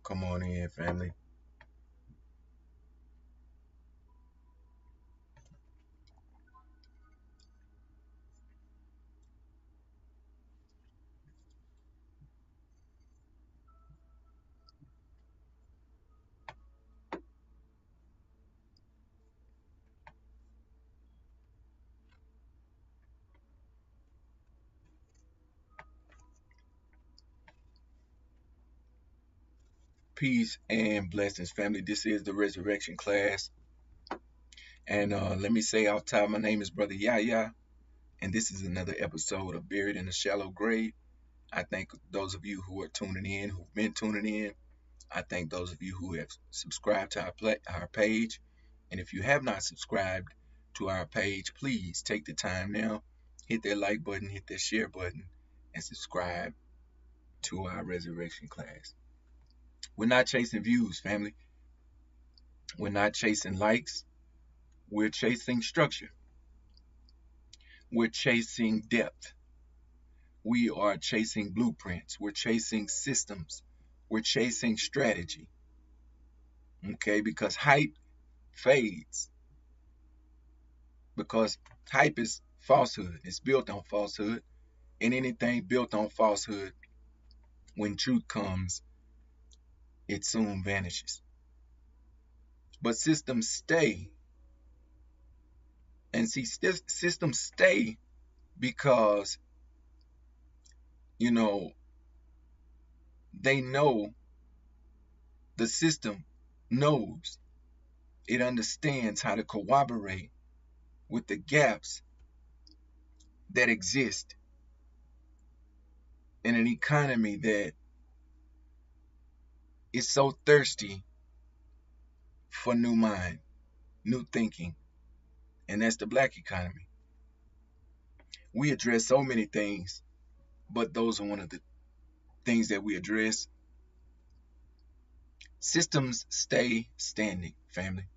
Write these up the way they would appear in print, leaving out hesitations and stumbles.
Come on in, family. Peace and blessings, family. This is the Resurrection class. And let me say out top, my name is Brother Yahya, and this is another episode of Buried in a Shallow Grave. I thank those of you who are tuning in, who've been tuning in. I thank those of you who have subscribed to our page. And if you have not subscribed to our page, please take the time now, hit that like button, hit that share button, and subscribe to our Resurrection class. We're not chasing views, family. We're not chasing likes. We're chasing structure. We're chasing depth. We are chasing blueprints. We're chasing systems. We're chasing strategy. Okay, because hype fades. Because hype is falsehood. It's built on falsehood. And anything built on falsehood, when truth comes, it soon vanishes. But systems stay. And see, systems stay because, you know, they know the system knows, it understands how to cooperate with the gaps that exist in an economy that is so thirsty for new mind, new thinking, and that's the black economy. We address so many things, but those are one of the things that we address. Systems stay standing, family.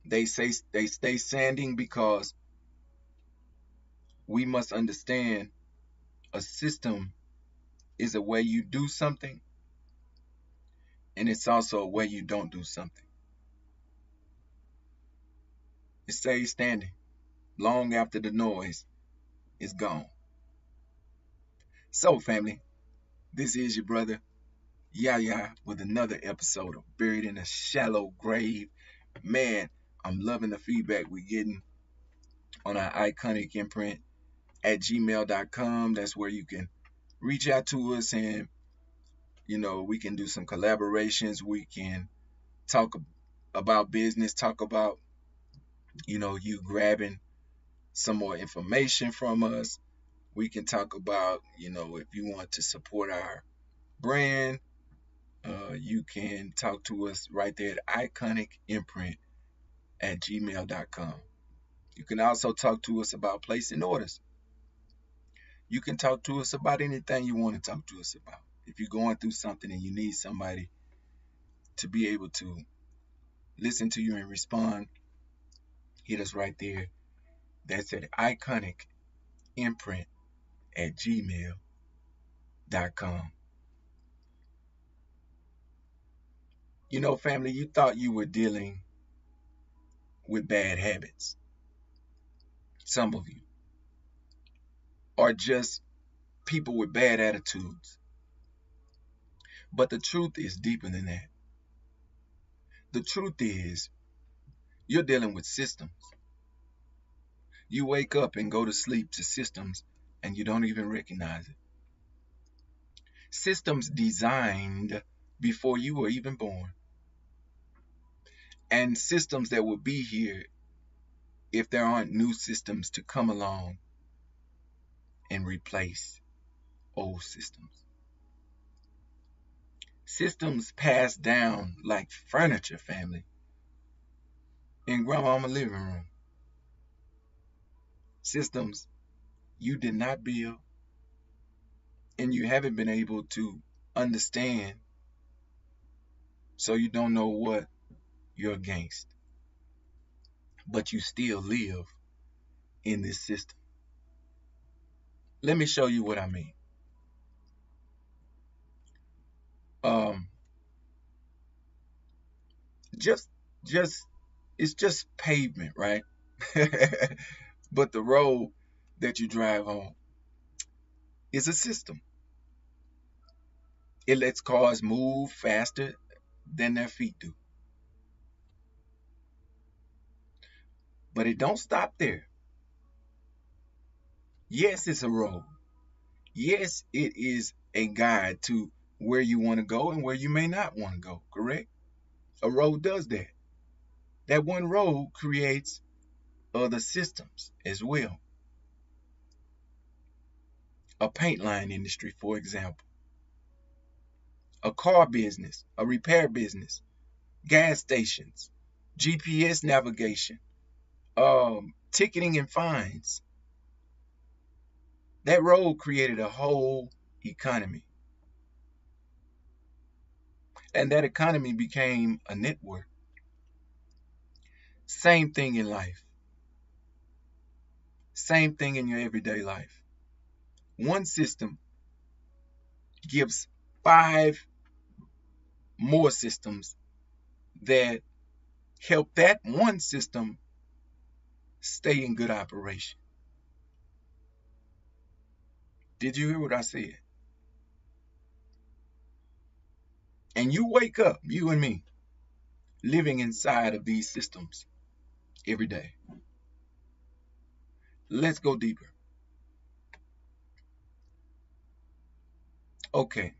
They stay standing because we must understand a system is a way you do something, and it's also a way you don't do something. It stays standing long after the noise is gone. So, family, this is your brother Yahya with another episode of Buried in a Shallow Grave. Man, I'm loving the feedback we're getting on our iconic imprint at gmail.com. That's where you can reach out to us and, we can do some collaborations. We can talk about business, talk about, you grabbing some more information from us. We can talk about, if you want to support our brand, you can talk to us right there at iconic imprint at gmail.com. You can also talk to us about placing orders. You can talk to us about anything you want to talk to us about. If you're going through something and you need somebody to be able to listen to you and respond, hit us right there. That's at iconic imprint at gmail.com. Family, you thought you were dealing with bad habits. Some of you are just people with bad attitudes. But the truth is deeper than that. The truth is you're dealing with systems. You wake up and go to sleep to systems and you don't even recognize it. Systems designed before you were even born. And systems that will be here if there aren't new systems to come along and replace old systems. Systems passed down like furniture, family, in grandmama's living room. Systems you did not build and you haven't been able to understand, so you don't know what you're against. But you still live in this system. Let me show you what I mean. Just just it's just pavement, right? But the road that you drive on is a system. It lets cars move faster than their feet do. But it don't stop there. Yes, it's a road. Yes, it is a guide to where you want to go and where you may not want to go, correct? A road does that. That one road creates other systems as well. A paint line industry, for example, a car business, a repair business, gas stations, GPS navigation, ticketing and fines. That road created a whole economy. And that economy became a network. Same thing in life. Same thing in your everyday life. One system gives 5 more systems that help that one system stay in good operation. Did you hear what I said? And you wake up, you and me, living inside of these systems every day. Let's go deeper. Okay.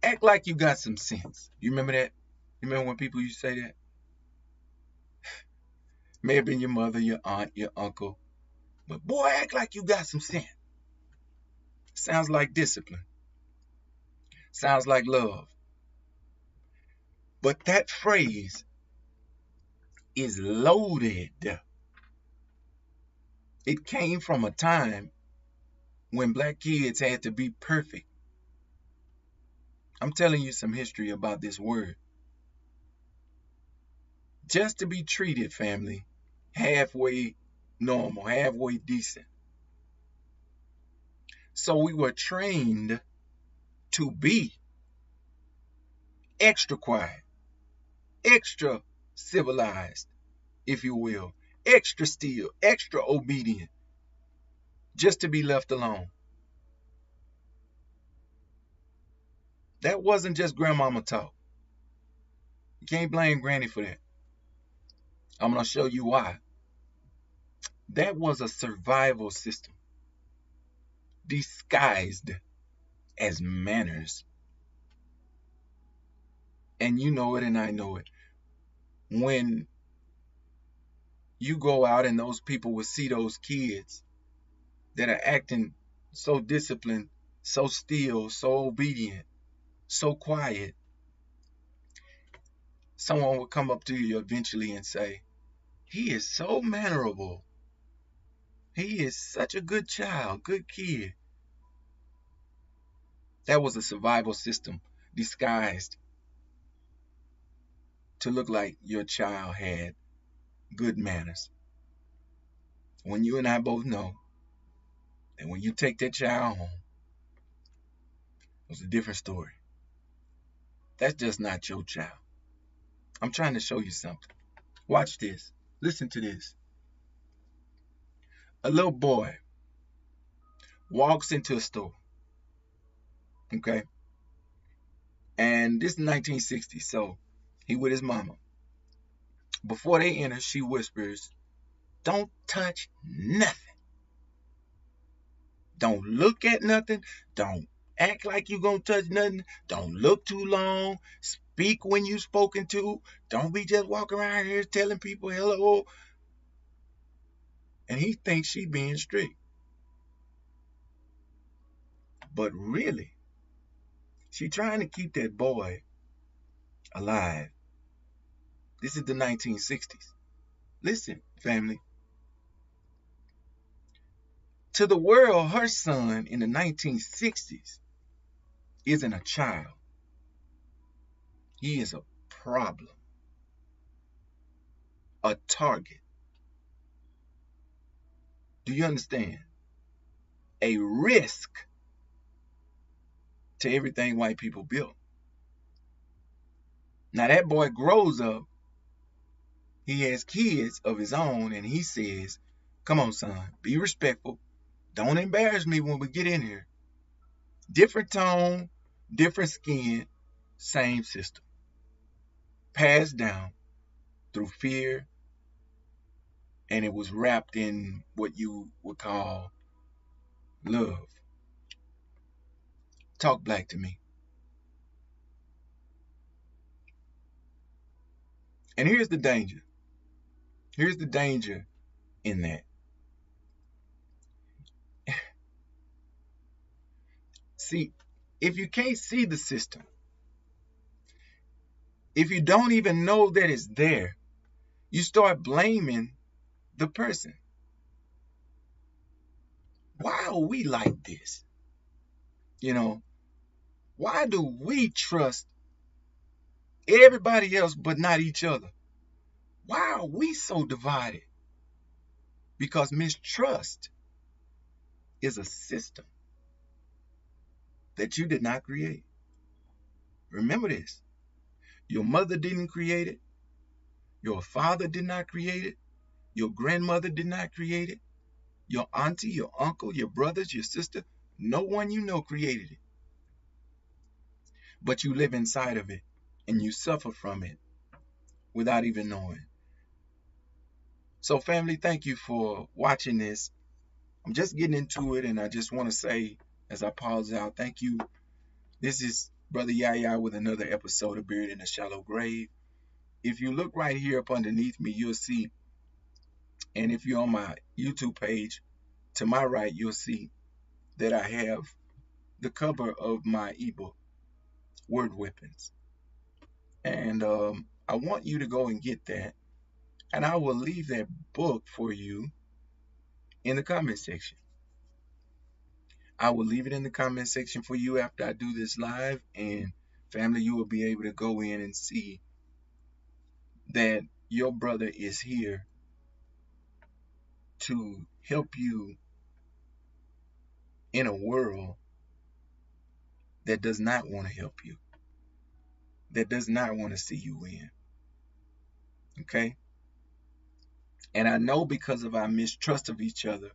Act like you got some sense. You remember that? You remember when people used to say that? May have been your mother, your aunt, your uncle. But boy, act like you got some sense. Sounds like discipline. Sounds like love. But that phrase is loaded. It came from a time when black kids had to be perfect. I'm telling you some history about this word. Just to be treated, family, halfway normal, halfway decent. So we were trained to be extra quiet, extra civilized, if you will, extra still, extra obedient, just to be left alone. That wasn't just grandmama talk. You can't blame granny for that. I'm going to show you why. That was a survival system disguised as manners. And you know it and I know it. When you go out and those people will see those kids that are acting so disciplined, so still, so obedient, so quiet, someone will come up to you eventually and say, he is so mannerable. He is such a good child, good kid. That was a survival system disguised to look like your child had good manners. When you and I both know that when you take that child home, it's a different story. That's just not your child. I'm trying to show you something. Watch this. Listen to this. A little boy walks into a store, okay? And this is 1960, so he with his mama. Before they enter, she whispers, don't touch nothing. Don't look at nothing. Don't act like you gonna touch nothing. Don't look too long. Speak when you spoken to. Don't be just walking around here telling people hello. And he thinks she being strict. But really, she trying to keep that boy alive. This is the 1960s. Listen, family. To the world, her son in the 1960s isn't a child. He is a problem, a target. Do you understand? A risk to everything white people built. Now that boy grows up, he has kids of his own, and he says, come on, son, be respectful. Don't embarrass me when we get in here. Different tone, different skin, same system. Passed down through fear, and it was wrapped in what you would call love. Talk black to me. And here's the danger. Here's the danger in that. See, if you can't see the system, if you don't even know that it's there, you start blaming the person. Why are we like this? You know, why do we trust everybody else but not each other? Why are we so divided? Because mistrust is a system that you did not create. Remember this. Your mother didn't create it. Your father did not create it. Your grandmother did not create it. Your auntie, your uncle, your brothers, your sister, no one you know created it. But you live inside of it and you suffer from it without even knowing. So, family, thank you for watching this. I'm just getting into it, and I just want to say, as I pause out, thank you. This is Brother Yahya with another episode of Buried in a Shallow Grave. If you look right here up underneath me, you'll see, and if you're on my YouTube page, to my right, you'll see that I have the cover of my ebook, Word Weapons. And I want you to go and get that. And I will leave that book for you in the comment section. I will leave it in the comment section for you after I do this live. And family, you will be able to go in and see that your brother is here to help you in a world that does not want to help you, that does not want to see you win. Okay? And I know because of our mistrust of each other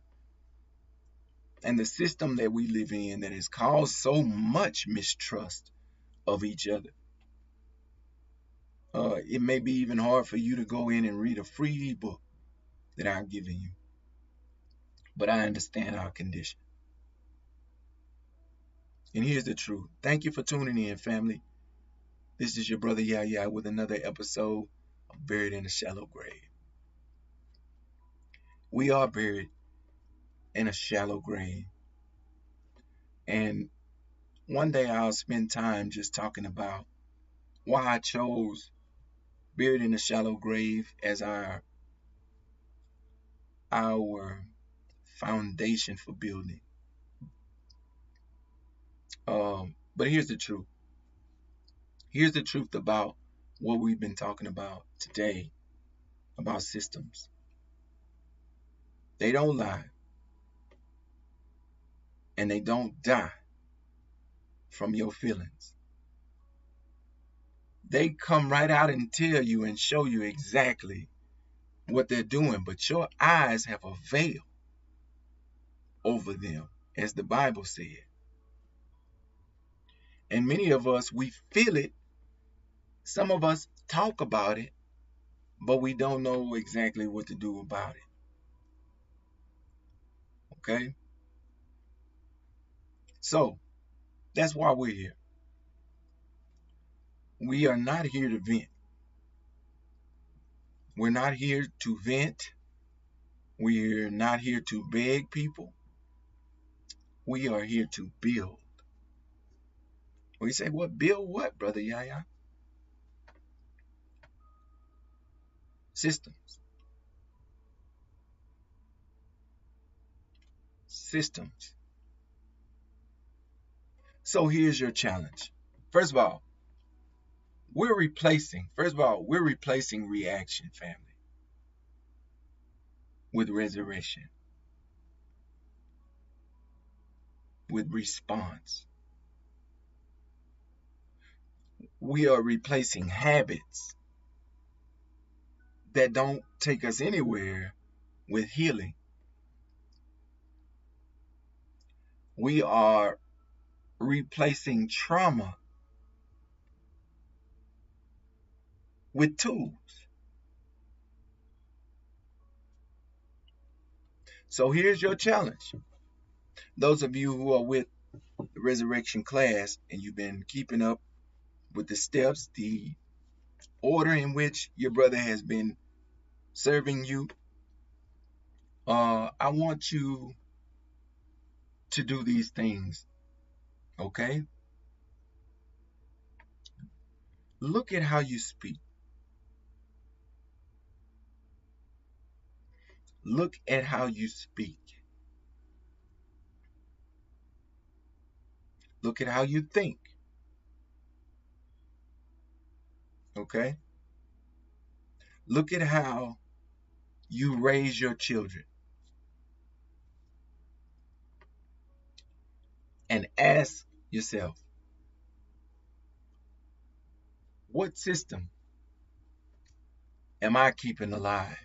and the system that we live in that has caused so much mistrust of each other. It may be even hard for you to go in and read a free ebook that I'm giving you. But I understand our condition. And here's the truth. Thank you for tuning in, family. This is your brother Yahya with another episode of Buried in a Shallow Grave. We are buried in a shallow grave. And one day I'll spend time just talking about why I chose Buried in a Shallow Grave as our foundation for building. But here's the truth. Here's the truth about what we've been talking about today, about systems. They don't lie, and they don't die from your feelings. They come right out and tell you and show you exactly what they're doing, but your eyes have a veil over them, as the Bible said. And many of us, we feel it. Some of us talk about it, but we don't know exactly what to do about it. Okay? So, that's why we're here. We are not here to vent. We're not here to vent. We're not here to beg people. We are here to build. We say, what build what, Brother Yahya? Systems. Systems. So here's your challenge. First of all, we're replacing reaction, family, with resurrection, with response. We are replacing habits that don't take us anywhere with healing. We are replacing trauma with tools. So here's your challenge. Those of you who are with the Resurrection class and you've been keeping up with the steps, the order in which your brother has been serving you, I want you to do these things, okay? Look at how you speak. Look at how you speak. Look at how you think, okay? Look at how you raise your children and ask yourself, what system am I keeping alive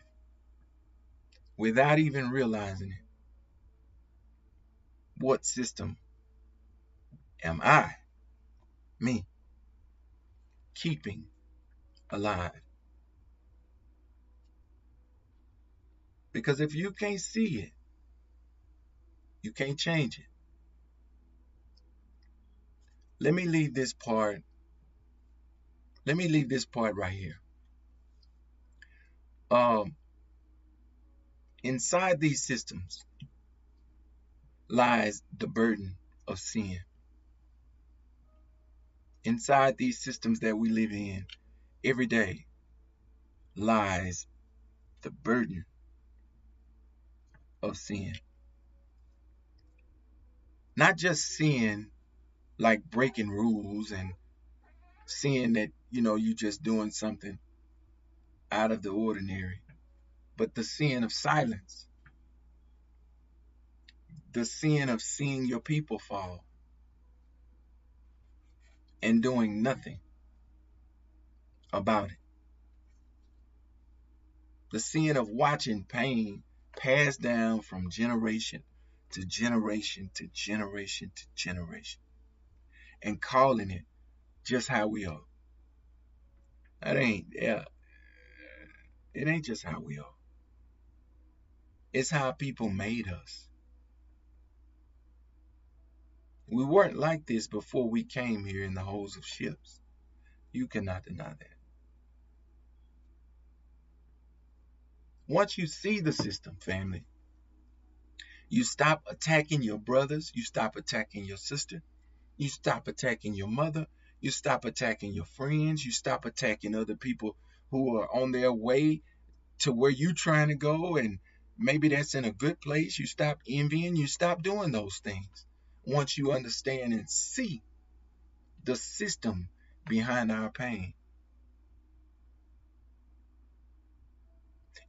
without even realizing it? What system am I, me, keeping alive? Because if you can't see it, you can't change it. Let me leave this part. Let me leave this part right here. Um, Inside these systems lies the burden of sin. Inside these systems that we live in every day lies the burden of sin. Not just sin like breaking rules and sin that, you just doing something out of the ordinary, but the sin of silence, the sin of seeing your people fall and doing nothing about it. The sin of watching pain pass down from generation to generation to generation to generation and calling it just how we are. That ain't, yeah, it ain't just how we are. It's how people made us. We weren't like this before we came here in the hulls of ships. You cannot deny that. Once you see the system, family, you stop attacking your brothers, you stop attacking your sister, you stop attacking your mother, you stop attacking your friends, you stop attacking other people who are on their way to where you're trying to go, and maybe that's in a good place. You stop envying, you stop doing those things. Once you understand and see the system behind our pain.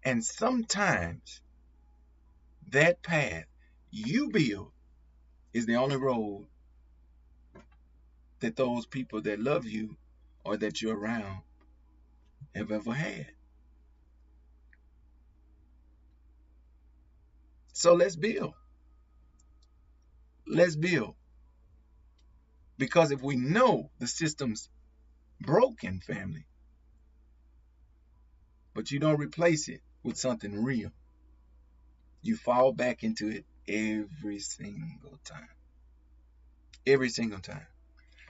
And sometimes that path you build is the only road that those people that love you or that you're around have ever had. So let's build. Let's build. Because if we know the system's broken, family, but you don't replace it with something real, you fall back into it every single time. Every single time.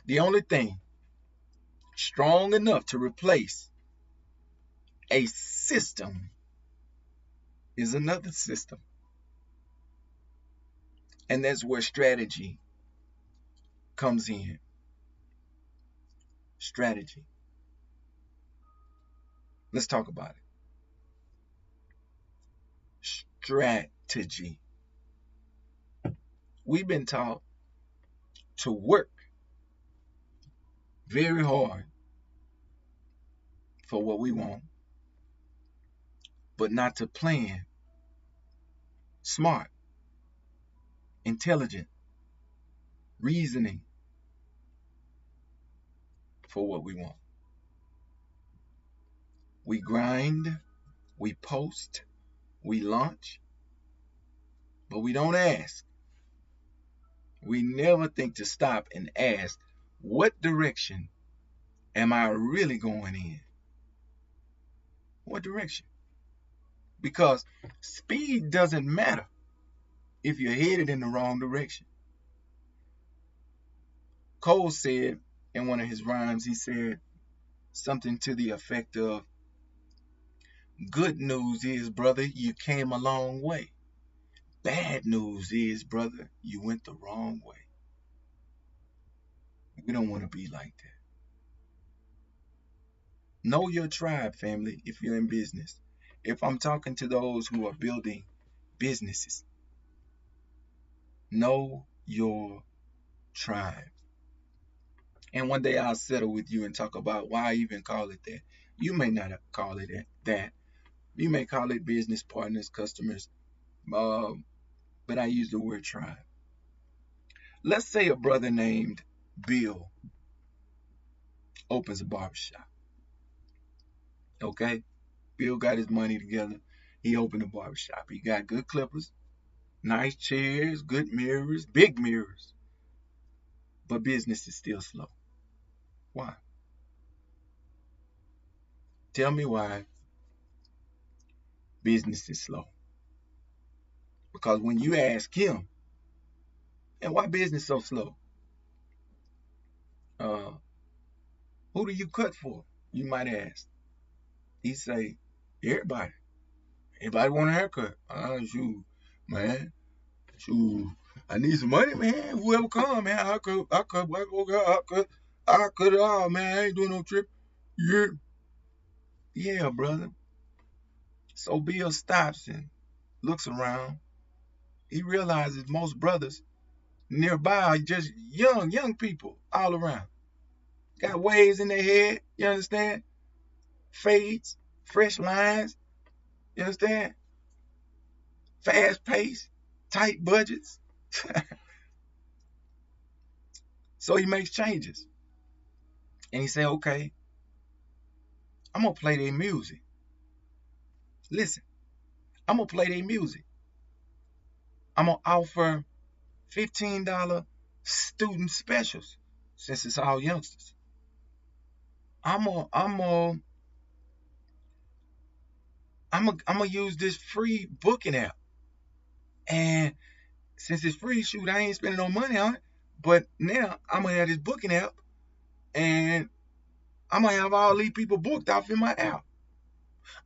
The only thing strong enough to replace a system is another system. And that's where strategy comes in. Strategy. Let's talk about it. Strategy. We've been taught to work very hard for what we want, but not to plan smart, intelligent, reasoning, for what we want. We grind, we post, we launch, but we don't ask. We never think to stop and ask, what direction am I really going in? What direction? Because speed doesn't matter if you're headed in the wrong direction. Cole said in one of his rhymes, he said something to the effect of, good news is, brother, you came a long way. Bad news is, brother, you went the wrong way. We don't want to be like that. Know your tribe, family, if you're in business. If I'm talking to those who are building businesses, know your tribe. And one day I'll settle with you and talk about why I even call it that. You may not call it that. You may call it business partners, customers, but I use the word tribe. Let's say a brother named Bill opens a barbershop. Okay? Bill got his money together. He opened a barbershop. He got good clippers, nice chairs, good mirrors, big mirrors. But business is still slow. Why? Tell me why business is slow. Because when you ask him, and why business so slow? Uh, who do you cut for? You might ask. He say, everybody. Everybody want a haircut. Shoot, man. Shoot, I need some money, man. Whoever come, man, I cut it all, man. I ain't doing no trip. Yeah, yeah, brother. So Bill stops and looks around. He realizes most brothers nearby are just young people all around. Got waves in their head, you understand? Fades, fresh lines, you understand? Fast pace, tight budgets. So he makes changes. And he say, okay, I'm gonna play their music. Listen, I'm gonna play their music. I'm gonna offer $15 student specials since it's all youngsters. I'm gonna use this free booking app. And since it's free, shoot, I ain't spending no money on it. But now I'm gonna have this booking app, and I'm gonna have all these people booked off in my app.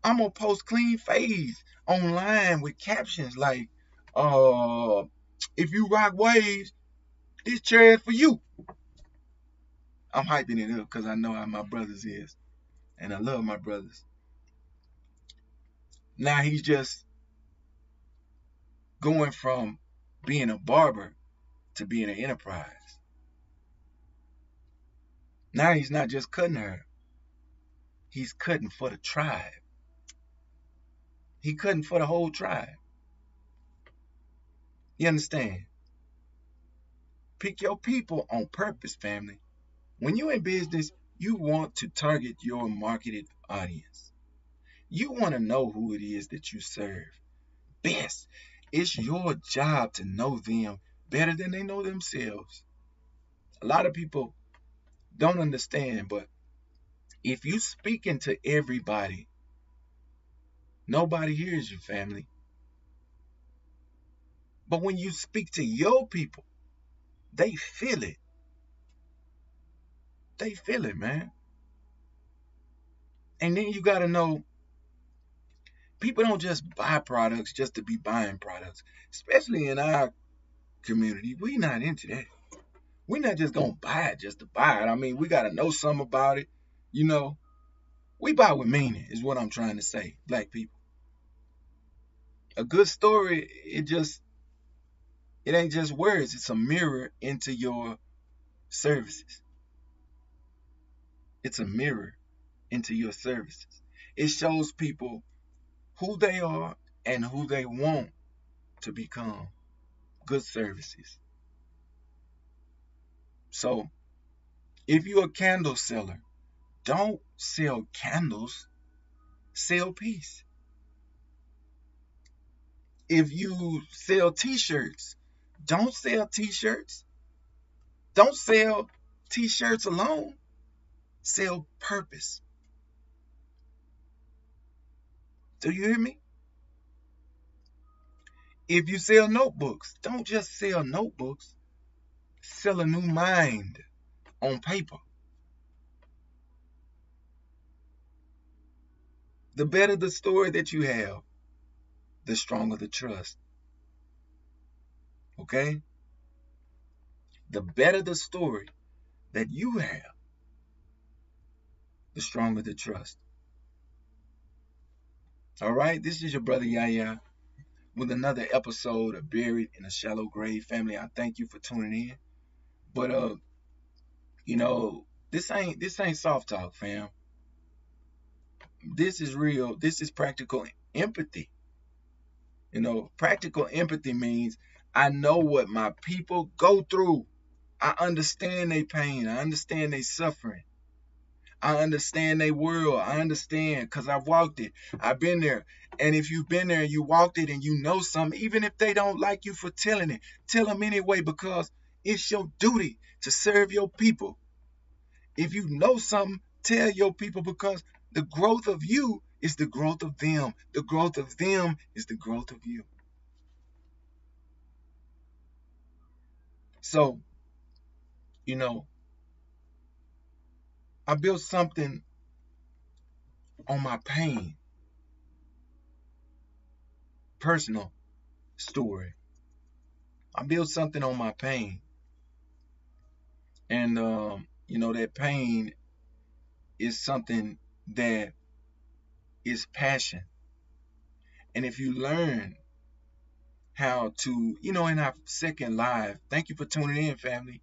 I'm gonna post clean fades online with captions like, uh, if you rock waves, this chair is for you. I'm hyping it up because I know how my brothers is, and I love my brothers. Now he's just going from being a barber to being an enterprise. Now he's not just cutting her, he's cutting for the tribe. He cutting for the whole tribe. You understand? Pick your people on purpose, family. When you're in business, you want to target your marketed audience. You want to know who it is that you serve best. It's your job to know them better than they know themselves. A lot of people don't understand, but if you speaking to everybody, nobody hears you, family. But when you speak to your people, they feel it. They feel it, man. And then you got to know people don't just buy products just to be buying products, especially in our community. We not into that. We're not just gonna buy it just to buy it. I mean, we gotta know something about it. You know, we buy with meaning, is what I'm trying to say, black people. A good story, it ain't just words, it's a mirror into your services. It's a mirror into your services. It shows people who they are and who they want to become. Good services. So If you're a candle seller, don't sell candles, sell peace. If you sell t-shirts, don't sell t-shirts. Don't sell t-shirts alone. Sell purpose. Do you hear me? If you sell notebooks, don't just sell notebooks. Sell a new mind on paper. The better the story that you have, the stronger the trust. Okay? The better the story that you have, the stronger the trust. All right? This is your brother Yahya with another episode of Buried in a Shallow Grave. Family, I thank you for tuning in. But you know, this ain't soft talk, fam. This is real. This is practical empathy. Practical empathy means I know what my people go through. I understand their pain. I understand their suffering. I understand their world. I understand because I've walked it. I've been there. And if you've been there and you walked it and you know something, even if they don't like you for telling it, tell them anyway because it's your duty to serve your people. If you know something, tell your people because the growth of you is the growth of them. The growth of them is the growth of you. So, you know, I built something on my pain, personal story. I built something on my pain. And, that pain is something that is passion. And if you learn how to, in our second live, thank you for tuning in, family.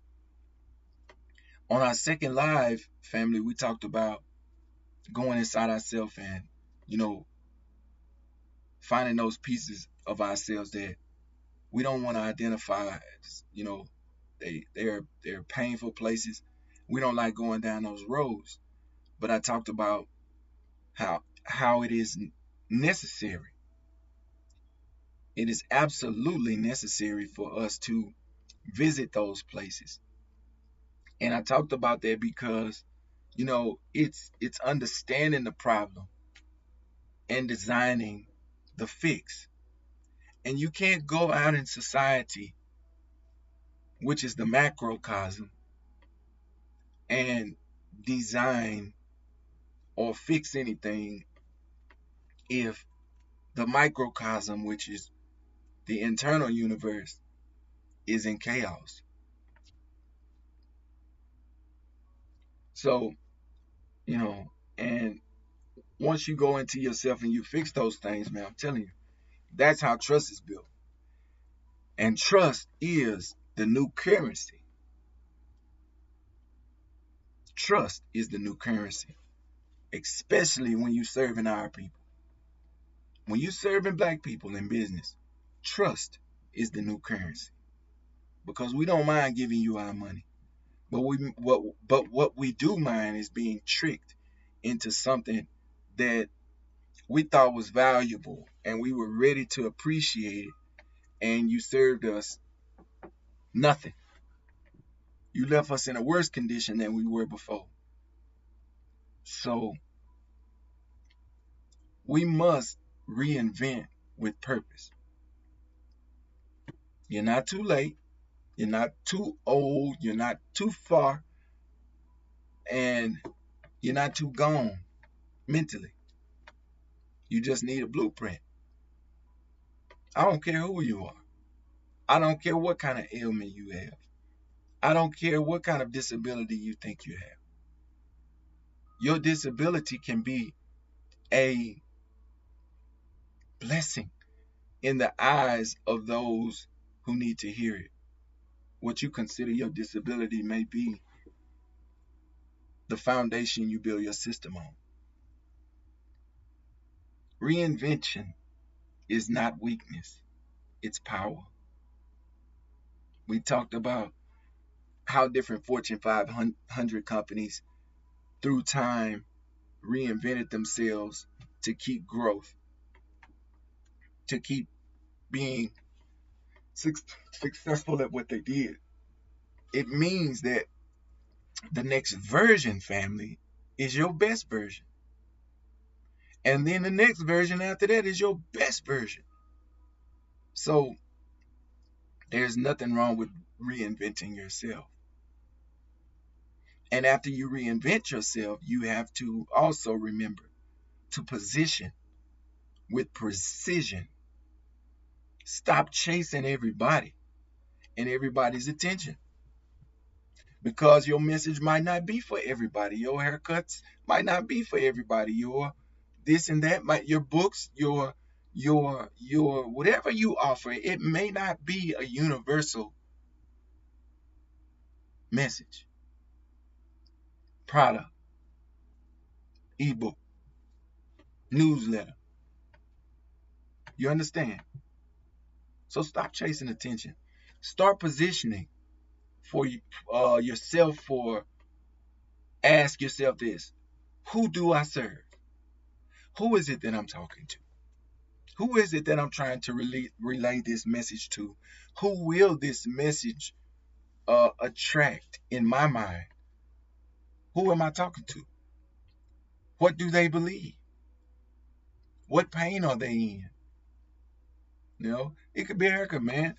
On our second live, family, we talked about going inside ourselves and, you know, finding those pieces of ourselves that we don't want to identify as, they're painful places. We don't like going down those roads. But I talked about how it is necessary. It is absolutely necessary for us to visit those places. And I talked about that because, it's understanding the problem and designing the fix. And you can't go out in society, which is the macrocosm, and design or fix anything if the microcosm, which is the internal universe, is in chaos. So, and once you go into yourself and you fix those things, man, I'm telling you, that's how trust is built. And trust is the new currency. Trust is the new currency, especially when you serving our people. When you serving black people in business, trust is the new currency because we don't mind giving you our money. But what we do mind is being tricked into something that we thought was valuable and we were ready to appreciate it, and you served us nothing. You left us in a worse condition than we were before. So we must reinvent with purpose. You're not too late. You're not too old. You're not too far. And you're not too gone mentally. You just need a blueprint. I don't care who you are. I don't care what kind of ailment you have. I don't care what kind of disability you think you have. Your disability can be a blessing in the eyes of those who need to hear it. What you consider your disability may be the foundation you build your system on. Reinvention is not weakness, it's power. We talked about how different Fortune 500 companies through time reinvented themselves to keep growth, to keep being successful at what they did. It means that the next version, family, is your best version. And then the next version after that is your best version. So there's nothing wrong with reinventing yourself. And after you reinvent yourself, you have to also remember to position with precision. Stop chasing everybody and everybody's attention, because your message might not be for everybody. Your haircuts might not be for everybody. Your this and that might, your books, your whatever you offer, it may not be a universal message, product, ebook, newsletter. You understand? So stop chasing attention. Start positioning for yourself. For ask yourself this: who do I serve? Who is it that I'm talking to? Who is it that I'm trying to relay this message to? Who will this message attract in my mind? Who am I talking to? What do they believe? What pain are they in? You know, it could be Erica, man.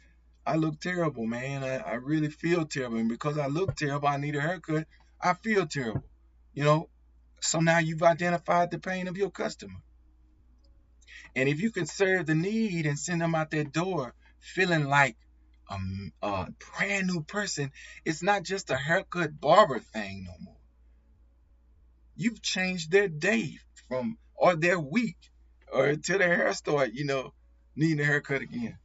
I look terrible, man. I really feel terrible. And because I look terrible, I need a haircut. I feel terrible. You know, so now you've identified the pain of your customer. And if you can serve the need and send them out that door feeling like a brand new person, it's not just a haircut barber thing no more. You've changed their day from, or their week, or till their hair start, needing a haircut again.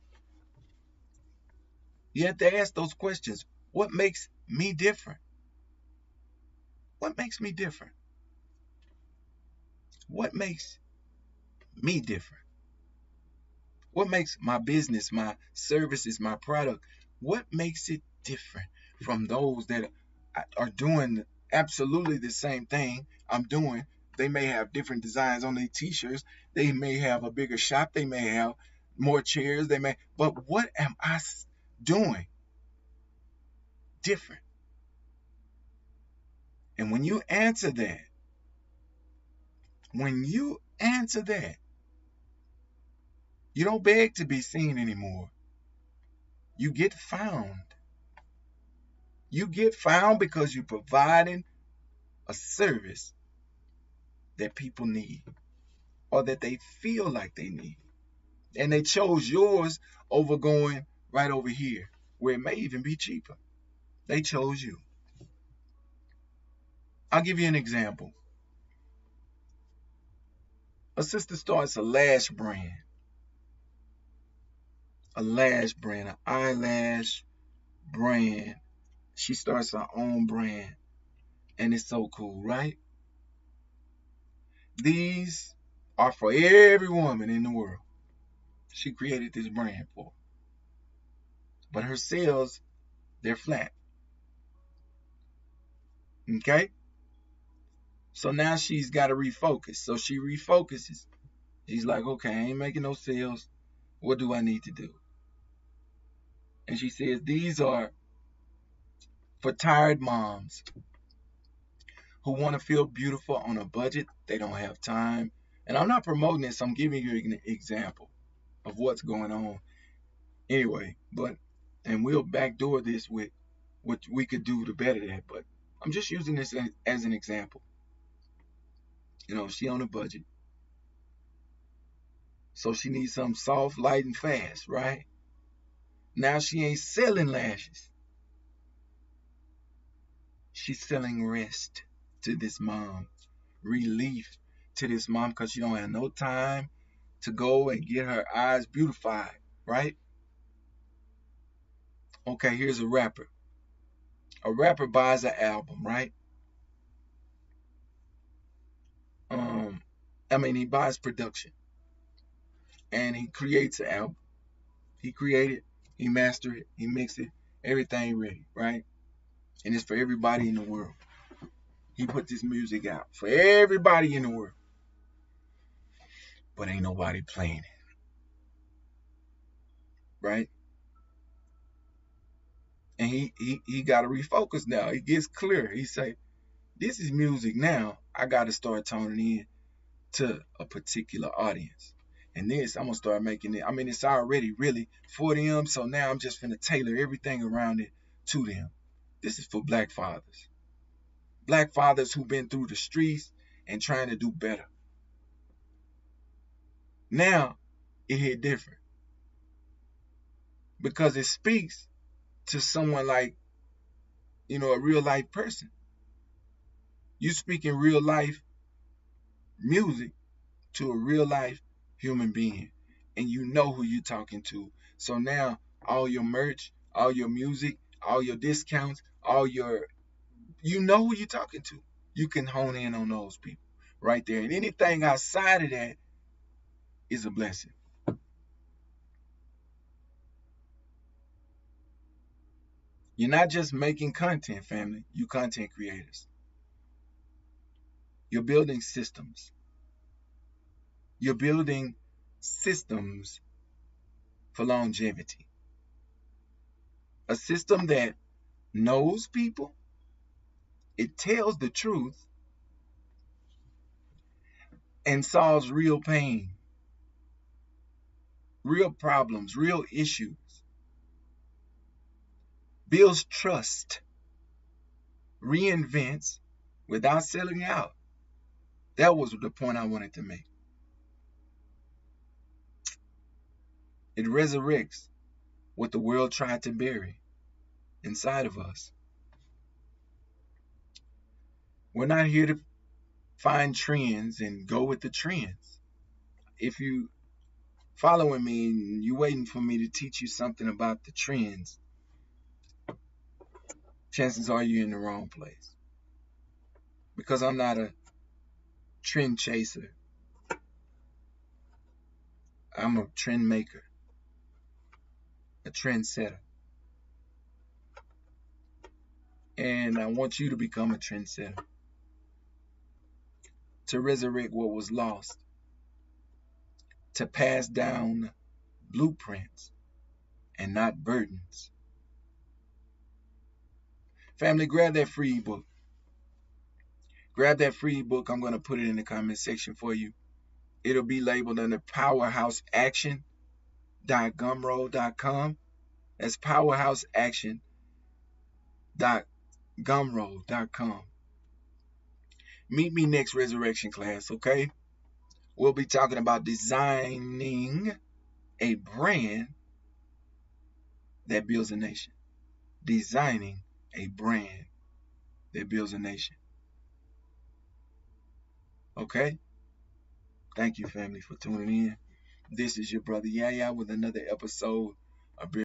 You have to ask those questions. What makes me different? What makes me different? What makes me different? What makes my business, my services, my product, what makes it different from those that are doing absolutely the same thing I'm doing? They may have different designs on their t-shirts. They may have a bigger shop. They may have more chairs. But what am I doing different? And when you answer that, you don't beg to be seen anymore. You get found. You get found because you're providing a service that people need, or that they feel like they need. And they chose yours over going right over here where it may even be cheaper. They chose you. I'll give you an example. A sister starts an eyelash brand. She starts her own brand, and it's so cool, right? These are for every woman in the world. She created this brand for. But her sales, they're flat. Okay? So now she's got to refocus. So she refocuses. She's like, okay, I ain't making no sales. What do I need to do? And she says, these are for tired moms who want to feel beautiful on a budget. They don't have time. And I'm not promoting this. I'm giving you an example of what's going on. Anyway, and we'll backdoor this with what we could do to better that. But I'm just using this as an example. She on a budget. So she needs something soft, light, and fast, right? Now she ain't selling lashes. She's selling rest to this mom, relief to this mom, because she don't have no time to go and get her eyes beautified, right? Okay, here's a rapper. A rapper buys an album, right? He buys production and he creates an album. He created, he mastered it, he mixed it, everything ready, right? And it's for everybody in the world. He put this music out for everybody in the world. But ain't nobody playing it. Right? And he got to refocus now. He gets clear. He say, this is music now. I got to start toning in to a particular audience. And this, I'm going to start making it. I mean, it's already really for them. So now I'm just going to tailor everything around it to them. This is for black fathers. Black fathers who've been through the streets and trying to do better. Now, it hit different. Because it speaks to someone like, a real life person. You speaking real life music to a real life human being, and you know who you're talking to. So now all your merch, all your music, all your discounts, you know who you're talking to. You can hone in on those people right there. And anything outside of that is a blessing. You're not just making content, family. You content creators. You're building systems. You're building systems for longevity. A system that knows people, it tells the truth, and solves real pain, real problems, real issues, builds trust, reinvents without selling out. That was the point I wanted to make. It resurrects what the world tried to bury inside of us. We're not here to find trends and go with the trends. If you following me and you waiting for me to teach you something about the trends, chances are you're in the wrong place. Because I'm not a trend chaser. I'm a trend maker, a trend setter. And I want you to become a trendsetter, to resurrect what was lost, to pass down blueprints and not burdens. Family, grab that free ebook. Grab that free ebook. I'm going to put it in the comment section for you. It'll be labeled under powerhouseaction.gumroad.com. That's powerhouseaction.gumroad.com. Meet me next resurrection class, okay? We'll be talking about designing a brand that builds a nation. Designing a brand that builds a nation. Okay? Thank you, family, for tuning in. This is your brother Yahya with another episode of